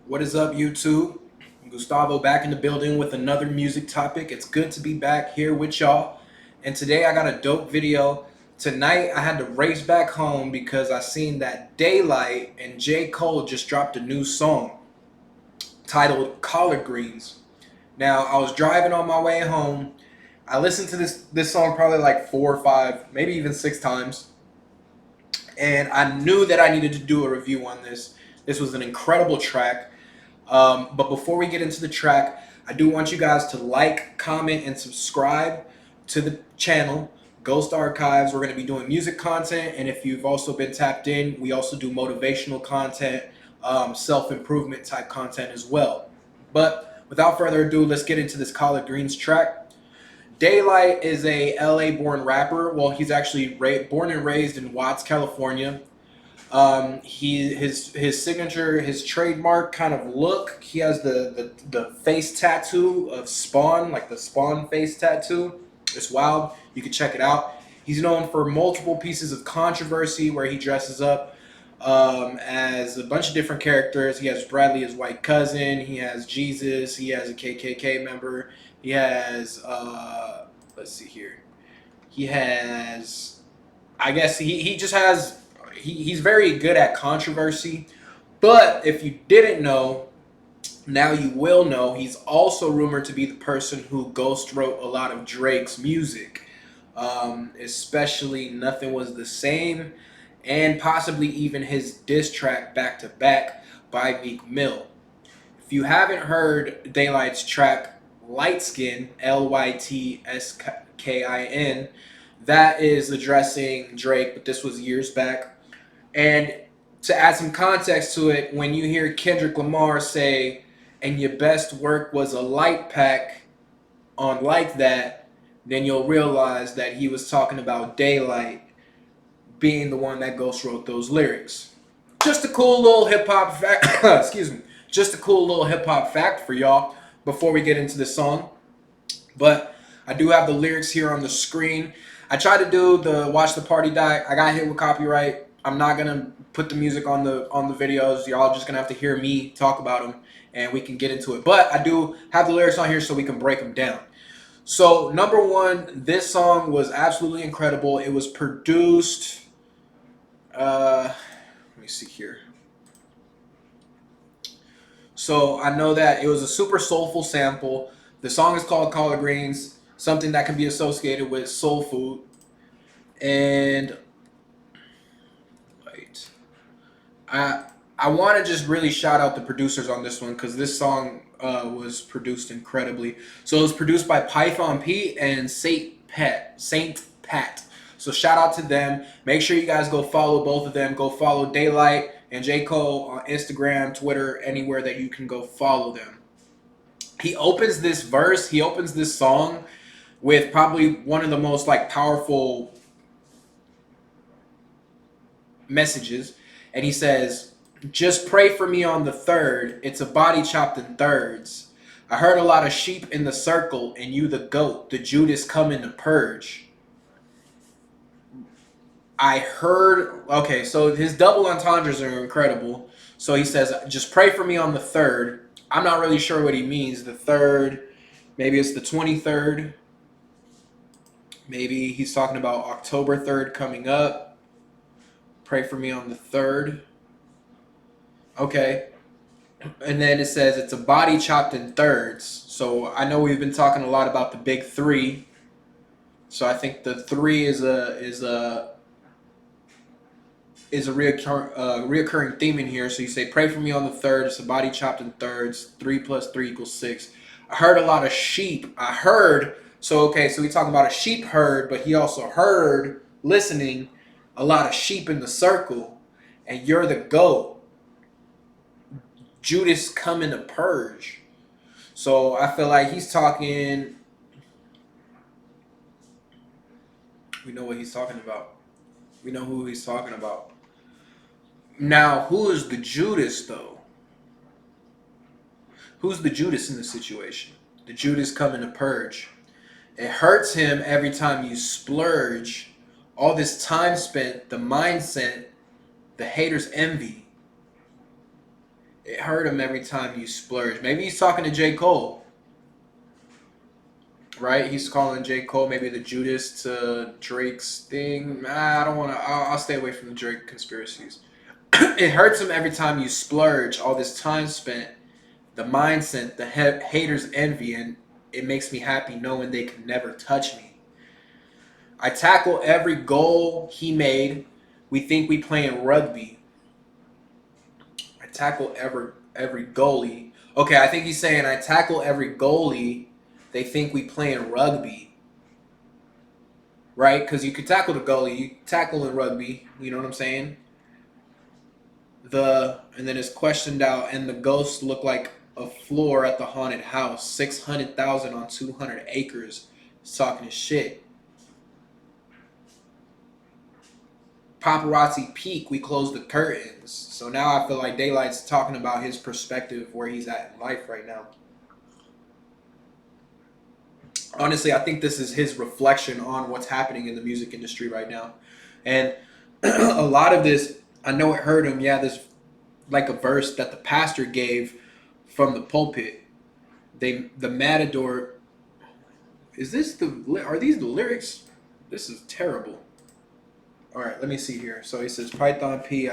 What is up, YouTube? Gustavo back in the building with another music topic. It's good to be back here with y'all. And today I got a dope video. Tonight I had to race back home because I seen that Daylyt and J.Cole just dropped a new song titled Collard Greens. Now I was driving on my way home. I listened to this song probably like 4 or 5, maybe even 6 times. And I knew that I needed to do a review on this. This was an incredible track. But before we get into the track, I do want you guys to like, comment, and subscribe to the channel, Ghst Archives. We're going to be doing music content, and if you've also been tapped in, we also do motivational content, self-improvement type content as well. But without further ado, let's get into this Collard Greens track. Daylyt is a LA-born rapper. Well, he's actually born and raised in Watts, California. His signature, his trademark kind of look. He has the face tattoo of Spawn, like the Spawn face tattoo. It's wild. You can check it out. He's known for multiple pieces of controversy where he dresses up as a bunch of different characters. He has Bradley, his white cousin. He has Jesus. He has a KKK member. He has let's see here. He has, I guess he just has. He's very good at controversy. But if you didn't know, now you will know. He's also rumored to be the person who ghost wrote a lot of Drake's music, especially Nothing Was the Same, and possibly even his diss track Back to Back by Meek Mill. If you haven't heard Daylyt's track Light Skin, Lytskin, that is addressing Drake, but this was years back. And to add some context to it, when you hear Kendrick Lamar say, and your best work was a light pack on Like That, then you'll realize that he was talking about Daylyt being the one that ghost wrote those lyrics. Just a cool little hip hop fact. Excuse me. Just a cool little hip hop fact for y'all before we get into the song. But I do have the lyrics here on the screen. I tried to do the Watch the Party Die. I got hit with copyright. I'm not gonna put the music on the videos. Y'all just gonna have to hear me talk about them, and we can get into it. But I do have the lyrics on here so we can break them down. So number one, this song was absolutely incredible. It was produced. Let me see here. So I know that it was a super soulful sample. The song is called Collard Greens, something that can be associated with soul food. And wait, I want to just really shout out the producers on this one because this song was produced incredibly. So it was produced by Python Pete and Saint Pat. So shout out to them. Make sure you guys go follow both of them. Go follow Daylyt and J.Cole on Instagram, Twitter, anywhere that you can go follow them. He opens this song with probably one of the most like powerful messages. And he says, just pray for me on the third. It's a body chopped in thirds. I heard a lot of sheep in the circle, and you the goat, the Judas coming to purge. I heard, okay, so his double entendres are incredible. So he says, just pray for me on the third. I'm not really sure what he means. The third, maybe it's the 23rd. Maybe he's talking about October 3rd coming up. Pray for me on the 3rd. Okay. And then it says it's a body chopped in thirds. So I know we've been talking a lot about the big three. So I think the three is a reoccurring theme in here. So you say, pray for me on the third. It's a body chopped in thirds. 3 + 3 = 6. I heard a lot of sheep. So we talking about a sheep herd, but he also heard, listening, a lot of sheep in the circle. And you're the goat. Judas coming to purge. So I feel like he's talking. We know what he's talking about. We know who he's talking about. Now, who is the Judas, though? Who's the Judas in this situation? The Judas coming to purge. It hurts him every time you splurge. All this time spent, the mindset, the haters' envy. It hurt him every time you splurge. Maybe he's talking to J.Cole, right? He's calling J.Cole maybe the Judas to Drake's thing. Nah, I don't want to. I'll stay away from the Drake conspiracies. It hurts him every time you splurge. All this time spent, the mindset, the haters' envy, and it makes me happy knowing they can never touch me. I tackle every goal he made. We think we playing rugby. I tackle every goalie. Okay, I think he's saying I tackle every goalie. They think we playing rugby, right? Because you could tackle the goalie, you tackle in rugby. You know what I'm saying? And then it's questioned out, and the ghosts look like a floor at the haunted house. 600,000 on 200 acres. It's talking shit. Paparazzi peak, we closed the curtains. So now I feel like Daylyt's talking about his perspective, where he's at in life right now. Honestly, I think this is his reflection on what's happening in the music industry right now. And a lot of this, I know it hurt him. Yeah, there's like a verse that the pastor gave from the pulpit. The Matador, are these the lyrics? This is terrible. All right, let me see here. So he says, Python P,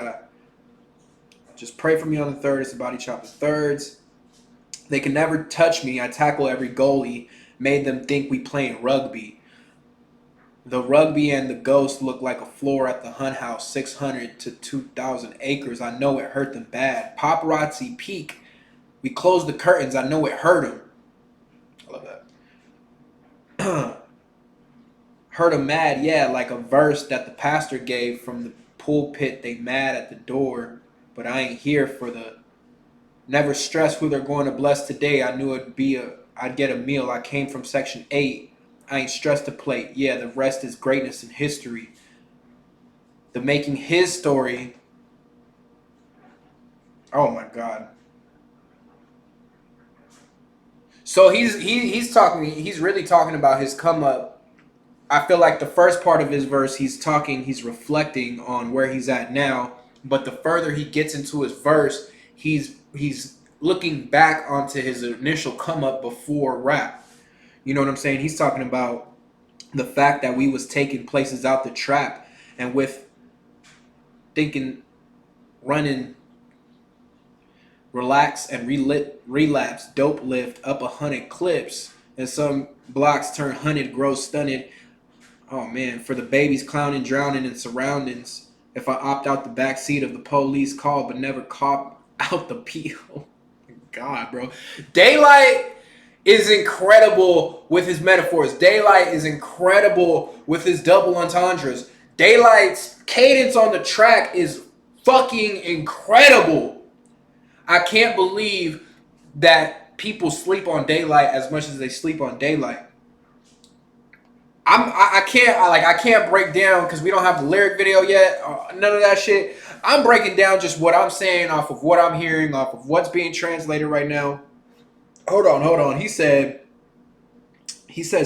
just pray for me on the third. It's about each chop the thirds. They can never touch me. I tackle every goalie. Made them think we playing rugby. The rugby and the ghost look like a floor at the Hunt House, 600 to 2,000 acres. I know it hurt them bad. Paparazzi peak. We closed the curtains. I know it hurt them. I love that. Hurt them mad, yeah, like a verse that the pastor gave from the pulpit. They mad at the door, but I ain't here for the. Never stress who they're going to bless today. I knew I'd get a meal. I came from section 8. I ain't stressed to plate. Yeah, the rest is greatness and history. The making his story. Oh my God. So he's talking. He's really talking about his come up. I feel like the first part of his verse, he's reflecting on where he's at now. But the further he gets into his verse, he's looking back onto his initial come up before rap. You know what I'm saying? He's talking about the fact that we was taking places out the trap, and with thinking, running, relax and relapse, dope lift up 100 clips, and some blocks turn 100 grow stunted. Oh man, for the babies clowning, drowning in surroundings. If I opt out the back seat of the police call, but never cop out the peel. God, bro. Daylyt is incredible with his metaphors. Daylyt is incredible with his double entendres. Daylyt's cadence on the track is fucking incredible. I can't believe that people sleep on Daylyt as much as they sleep on Daylyt. I can't break down because we don't have the lyric video yet. None of that shit. I'm breaking down just what I'm saying off of what I'm hearing, off of what's being translated right now. Hold on. He said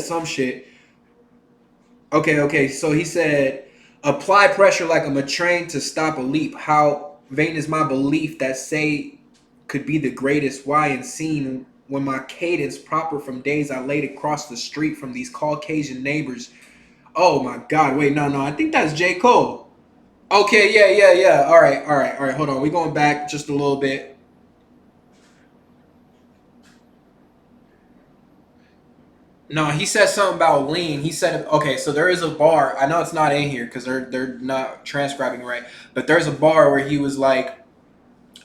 some shit. Okay. So he said, apply pressure like I'm a train to stop a leap. How vain is my belief that say could be the greatest. Why and seen when my cadence proper from days I laid across the street from these Caucasian neighbors. Oh my God! Wait, no. I think that's J.Cole. Okay, yeah. All right. Hold on. We going back just a little bit. No, he said something about lean. He said, okay, so there is a bar. I know it's not in here because they're not transcribing right, but there's a bar where he was like,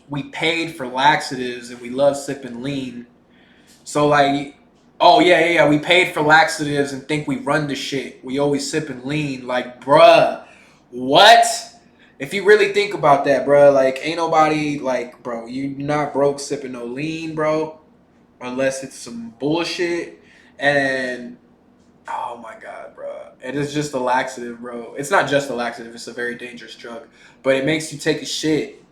we paid for laxatives and we love sipping lean. So like, oh yeah, we paid for laxatives and think we run the shit. We always sipping lean. Like, bruh, what? If you really think about that, bruh, like, ain't nobody like, bro, you not broke sipping no lean, bro, unless it's some bullshit. And oh my God, bro, it is just a laxative, bro. It's not just a laxative; it's a very dangerous drug, but it makes you take a shit.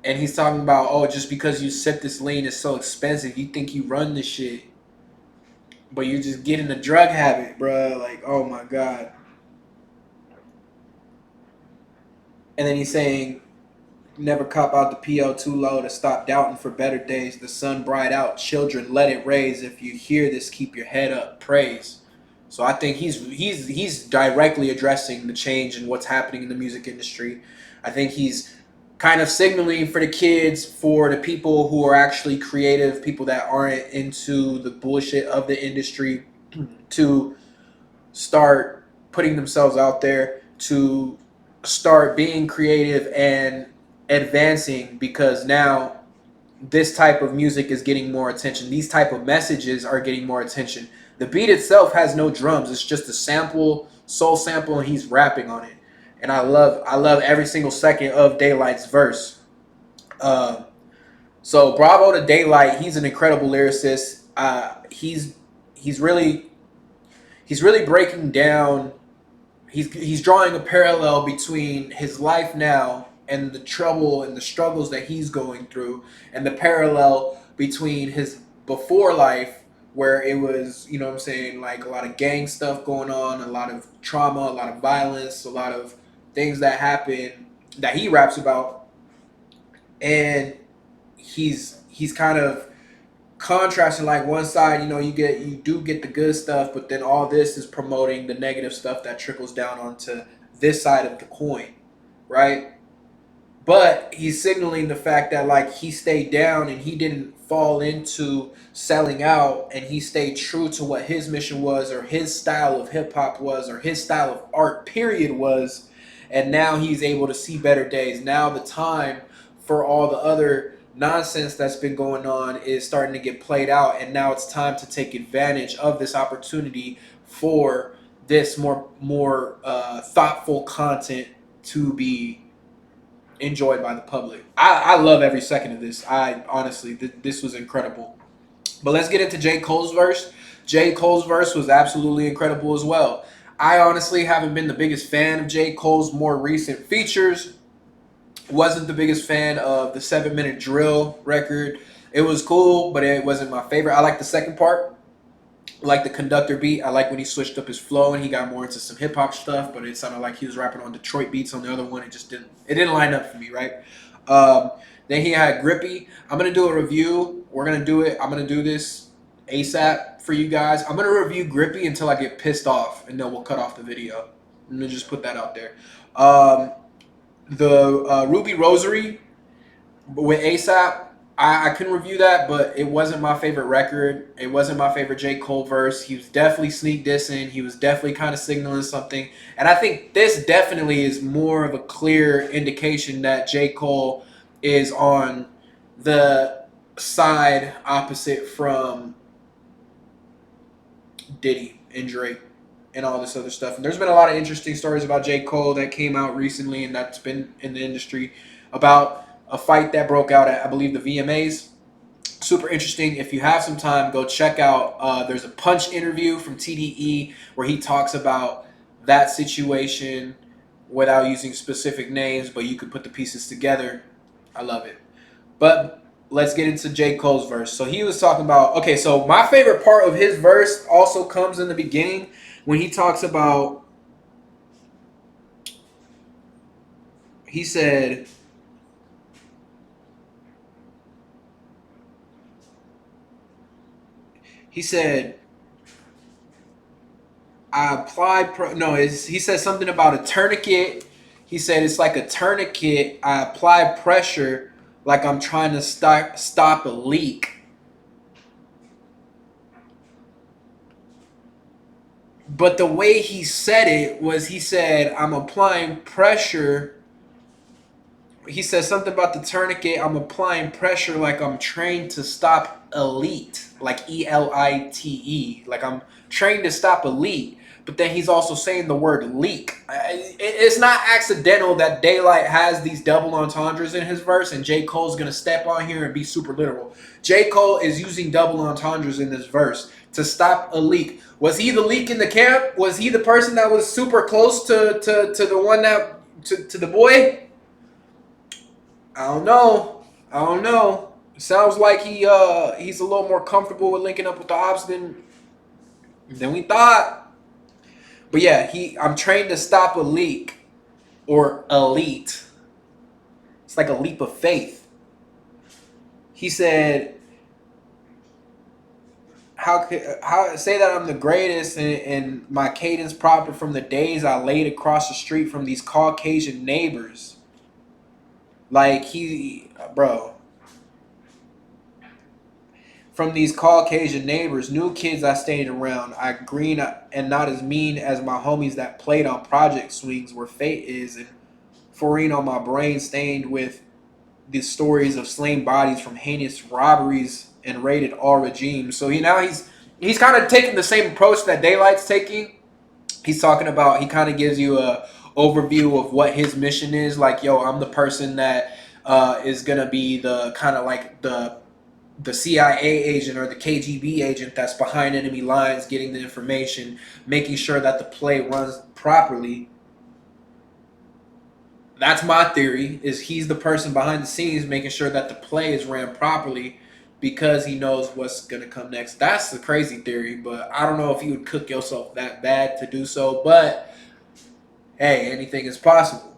And he's talking about, oh, just because you sip this lean is so expensive, you think you run this shit, but you just get in a drug habit, bro. Like, oh my God. And then he's saying, Never cop out the PO too low to stop doubting for better days. The sun bright out, children let it raise. If you hear this, keep your head up, praise. So I think he's directly addressing the change in what's happening in the music industry. I think he's kind of signaling for the kids, for the people who are actually creative, people that aren't into the bullshit of the industry, to start putting themselves out there, to start being creative and advancing, because now this type of music is getting more attention. These type of messages are getting more attention. The beat itself has no drums. It's just a sample, soul sample, and he's rapping on it. And I love every single second of Daylyt's verse. Uh, so bravo to Daylyt. He's an incredible lyricist. He's really breaking down. He's drawing a parallel between his life now and the trouble and the struggles that he's going through, and the parallel between his before life, where it was, you know what I'm saying, like a lot of gang stuff going on, a lot of trauma, a lot of violence, a lot of things that happen that he raps about. And he's kind of contrasting, like one side, you do get the good stuff, but then all this is promoting the negative stuff that trickles down onto this side of the coin, right? But he's signaling the fact that, like, he stayed down and he didn't fall into selling out, and he stayed true to what his mission was, or his style of hip hop was, or his style of art period was. And now he's able to see better days. Now the time for all the other nonsense that's been going on is starting to get played out, and now it's time to take advantage of this opportunity for this more thoughtful content to be enjoyed by the public. I love every second of this. I honestly, this was incredible. But let's get into J. Cole's verse. J. Cole's verse was absolutely incredible as well. I honestly haven't been the biggest fan of J. Cole's more recent features. Wasn't the biggest fan of the 7 Minute Drill record. It was cool, but it wasn't my favorite. I like the second part. I like the conductor beat. I like when he switched up his flow and he got more into some hip hop stuff, but it sounded like he was rapping on Detroit beats on the other one. It didn't line up for me, right? Then he had Grippy. I'm gonna do a review. We're gonna do it. I'm gonna do this ASAP for you guys. I'm gonna review Grippy until I get pissed off, and then we'll cut off the video. I'm gonna just put that out there. The Ruby Rosary with ASAP, I couldn't review that, but it wasn't my favorite record. It wasn't my favorite J. Cole verse. He was definitely sneak dissing. He was definitely kind of signaling something. And I think this definitely is more of a clear indication that J. Cole is on the side opposite from Diddy and Drake and all this other stuff. And there's been a lot of interesting stories about J. Cole that came out recently and that's been in the industry, about a fight that broke out at, I believe, the VMAs. Super interesting. If you have some time, go check out. There's a Punch interview from TDE where he talks about that situation without using specific names, but you could put the pieces together. I love it. But let's get into J. Cole's verse. So he was talking about, okay, so my favorite part of his verse also comes in the beginning when he talks about, he said, I applied, he said something about a tourniquet. He said it's like a tourniquet. I apply pressure like I'm trying to stop a leak. But the way he said it was, he said, I'm applying pressure. He said something about the tourniquet. I'm applying pressure like I'm trained to stop elite, like ELITE, like I'm trained to stop elite. But then he's also saying the word leak. It's not accidental that Daylyt has these double entendres in his verse, and J. Cole's going to step on here and be super literal. J. Cole is using double entendres in this verse to stop a leak. Was he the leak in the camp? Was he the person that was super close to the one that, to the boy? I don't know. It sounds like he's a little more comfortable with linking up with the ops than we thought. But yeah, I'm trained to stop a leak, or elite. It's like a leap of faith. He said, how say that I'm the greatest and my cadence proper from the days I laid across the street from these Caucasian neighbors. Like bro, from these Caucasian neighbors, new kids I stayed around. I green and not as mean as my homies that played on project swings where fate is, and foreign on my brain stained with the stories of slain bodies from heinous robberies and raided all regimes. So he's kind of taking the same approach that Daylyt's taking. He's talking about, he kind of gives you a overview of what his mission is. Like, yo, I'm the person that is gonna be the kind of like the CIA agent or the KGB agent that's behind enemy lines, getting the information, making sure that the play runs properly. That's my theory, is he's the person behind the scenes making sure that the play is ran properly because he knows what's going to come next. That's the crazy theory, but I don't know if you would cook yourself that bad to do so. But hey, anything is possible.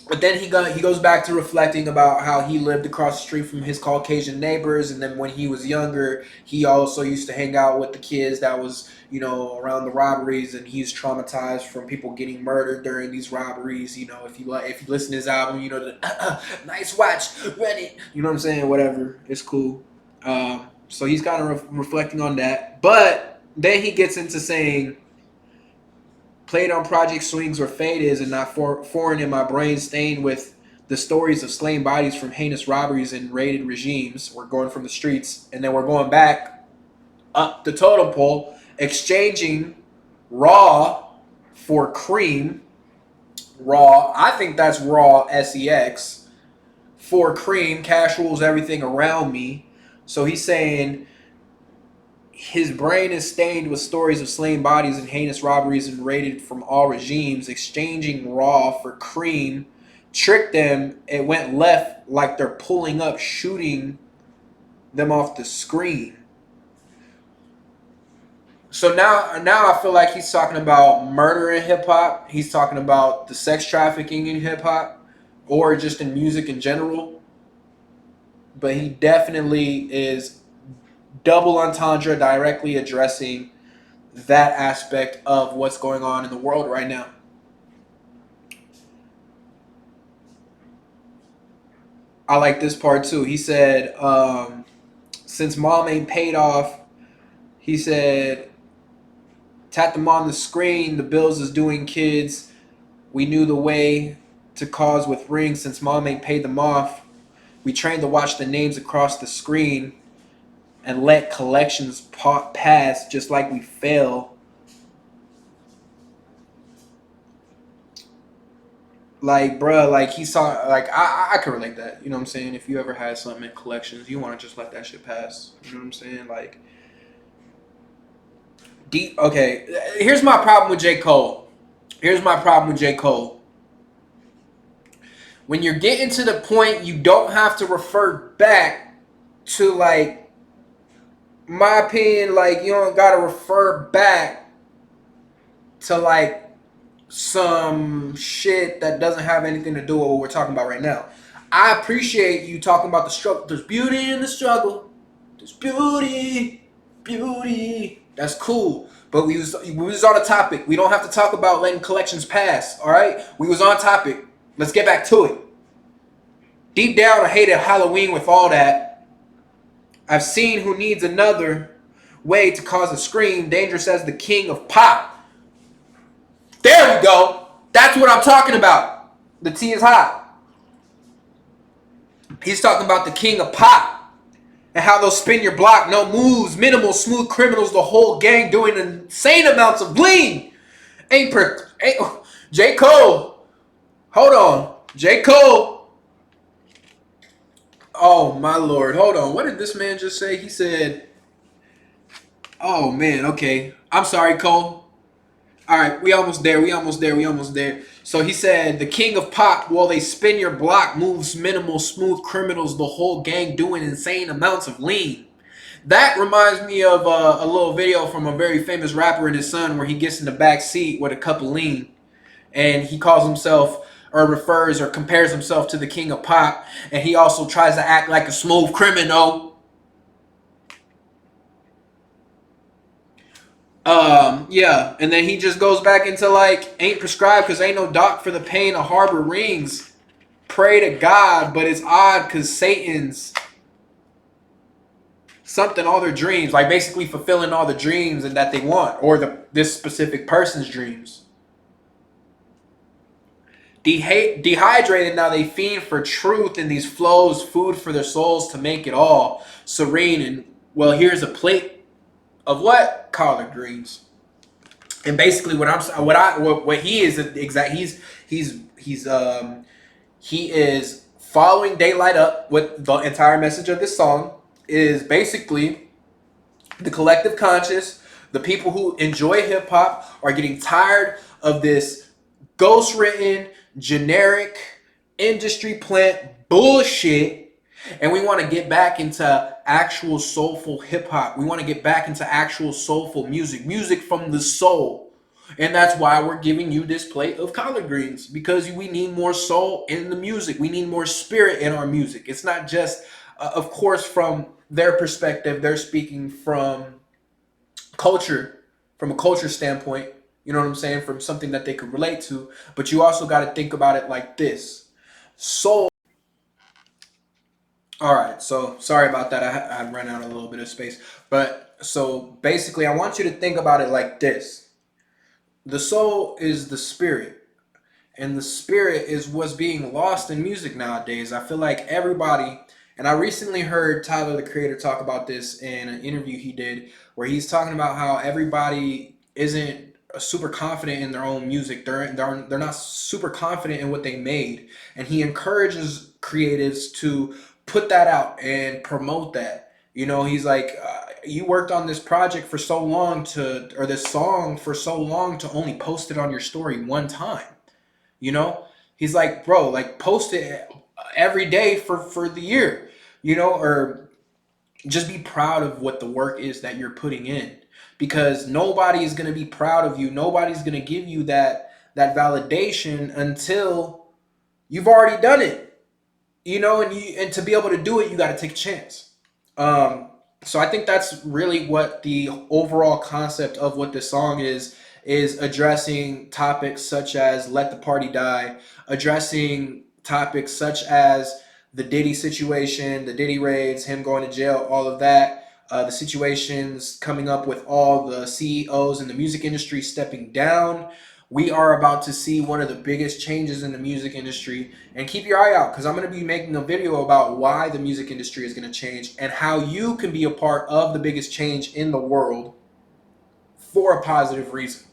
But then he goes back to reflecting about how he lived across the street from his Caucasian neighbors, and then when he was younger, he also used to hang out with the kids that was, you know, around the robberies, and he's traumatized from people getting murdered during these robberies. You know, if you listen to his album, you know, the nice watch, run it. You know what I'm saying? Whatever, it's cool. So he's kind of reflecting on that, but then he gets into saying, played on project swings where fate is and not foreign in my brain, stained with the stories of slain bodies from heinous robberies and raided regimes. We're going from the streets, and then we're going back up the totem pole, exchanging raw for cream. Raw, I think that's raw sex. For cream, cash rules everything around me. So he's saying his brain is stained with stories of slain bodies and heinous robberies and raided from all regimes, exchanging raw for cream. Tricked them, it went left like they're pulling up, shooting them off the screen. So now I feel like he's talking about murder in hip hop. He's talking about the sex trafficking in hip hop, or just in music in general. But he definitely is double entendre, directly addressing that aspect of what's going on in the world right now. I like this part too. He said, since mom ain't paid off, he said, tap them on the screen, the bills is doing kids. We knew the way to cause with rings since mom ain't paid them off. We trained to watch the names across the screen and let collections pass just like we fail. Like, bruh, like he saw, like I can relate that. You know what I'm saying? If you ever had something in collections, you want to just let that shit pass. You know what I'm saying? Like, deep. Okay, here's my problem with J. Cole. Here's my problem with J. Cole. When you're getting to the point, you don't have to refer back to, like, my opinion, like, you don't gotta refer back to, like, some shit that doesn't have anything to do with what we're talking about right now. I appreciate you talking about the struggle. There's beauty in the struggle. There's beauty. That's cool. But we was on a topic. We don't have to talk about letting collections pass. All right, we was on topic. Let's get back to it. Deep down, I hated Halloween with all that. I've seen who needs another way to cause a scream, dangerous as the king of pop. There we go. That's what I'm talking about. The tea is hot. He's talking about the king of pop and how they'll spin your block, no moves, minimal, smooth criminals, the whole gang doing insane amounts of bling. J. Cole. Hold on. J. Cole. Oh, my Lord. Hold on. What did this man just say? He said, oh, man. Okay. I'm sorry, Cole. All right. We almost there. So he said, the king of pop, while they spin your block, moves minimal, smooth criminals, the whole gang doing insane amounts of lean. That reminds me of a little video from a very famous rapper and his son where he gets in the back seat with a cup of lean. And he calls himself or refers or compares himself to the king of pop, and he also tries to act like a smooth criminal. Yeah, and then he just goes back into like, ain't prescribed because ain't no doc for the pain of harbor rings. Pray to God, but it's odd because Satan's something all their dreams, like basically fulfilling all the dreams and that they want, or this specific person's dreams. Dehydrated now, they fiend for truth in these flows, food for their souls to make it all serene. And well, here's a plate of what? Collard greens. And basically, what he is exact. He is following Daylyt up with the entire message of this song. Is basically the collective conscious, the people who enjoy hip hop are getting tired of this ghost written, generic, industry plant bullshit. And we want to get back into actual soulful hip hop. We want to get back into actual soulful music from the soul. And that's why we're giving you this plate of collard greens, because we need more soul in the music. We need more spirit in our music. It's not just, of course, from their perspective, they're speaking from culture, from a culture standpoint, you know what I'm saying, from something that they could relate to. But you also got to think about it like this. Soul. All right, so sorry about that. I ran out a little bit of space. But so basically, I want you to think about it like this. The soul is the spirit. And the spirit is what's being lost in music nowadays. I feel like everybody, and I recently heard Tyler the Creator talk about this in an interview he did, where he's talking about how everybody isn't super confident in their own music. They're not super confident in what they made, and he encourages creatives to put that out and promote that. You know, he's like, you worked on this project for so long or this song for so long to only post it on your story one time. You know, he's like, bro, like post it every day for the year, you know, or just be proud of what the work is that you're putting in, because nobody is going to be proud of you. Nobody's going to give you that validation until you've already done it, you know, and to be able to do it, you got to take a chance. So I think that's really what the overall concept of what this song is addressing topics such as Let the Party Die, addressing topics such as the Diddy situation, the Diddy raids, him going to jail, all of that, the situations coming up with all the CEOs in the music industry stepping down. We are about to see one of the biggest changes in the music industry, and keep your eye out, because I'm going to be making a video about why the music industry is going to change and how you can be a part of the biggest change in the world for a positive reason.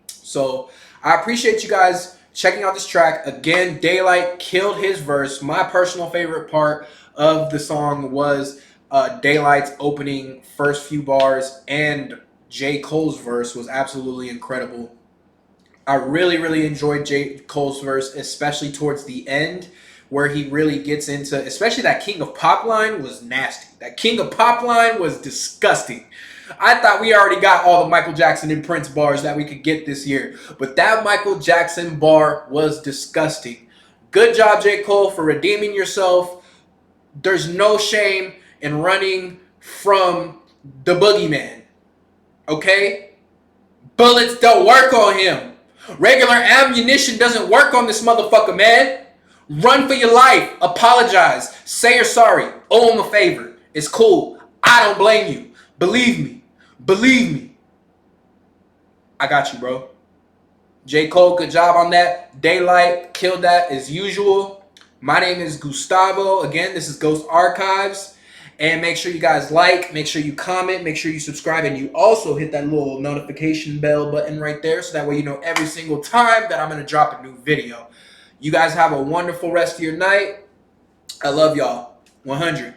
So I appreciate you guys checking out this track. Again, Daylyt killed his verse. My personal favorite part of the song was Daylyt's opening first few bars, and J.Cole's verse was absolutely incredible. I really, really enjoyed J.Cole's verse, especially towards the end, where he really gets into, especially that King of Pop line was nasty. That King of Pop line was disgusting. I thought we already got all the Michael Jackson and Prince bars that we could get this year, but that Michael Jackson bar was disgusting. Good job, J. Cole, for redeeming yourself. There's no shame in running from the boogeyman, okay? Bullets don't work on him. Regular ammunition doesn't work on this motherfucker, man. Run for your life. Apologize. Say you're sorry. Owe him a favor. It's cool. I don't blame you. Believe me. Believe me. I got you, bro. J. Cole, good job on that. Daylyt killed that as usual. My name is Gustavo. Again, this is Ghst Archives. And make sure you guys like, make sure you comment, make sure you subscribe, and you also hit that little notification bell button right there, so that way you know every single time that I'm going to drop a new video. You guys have a wonderful rest of your night. I love y'all. 100.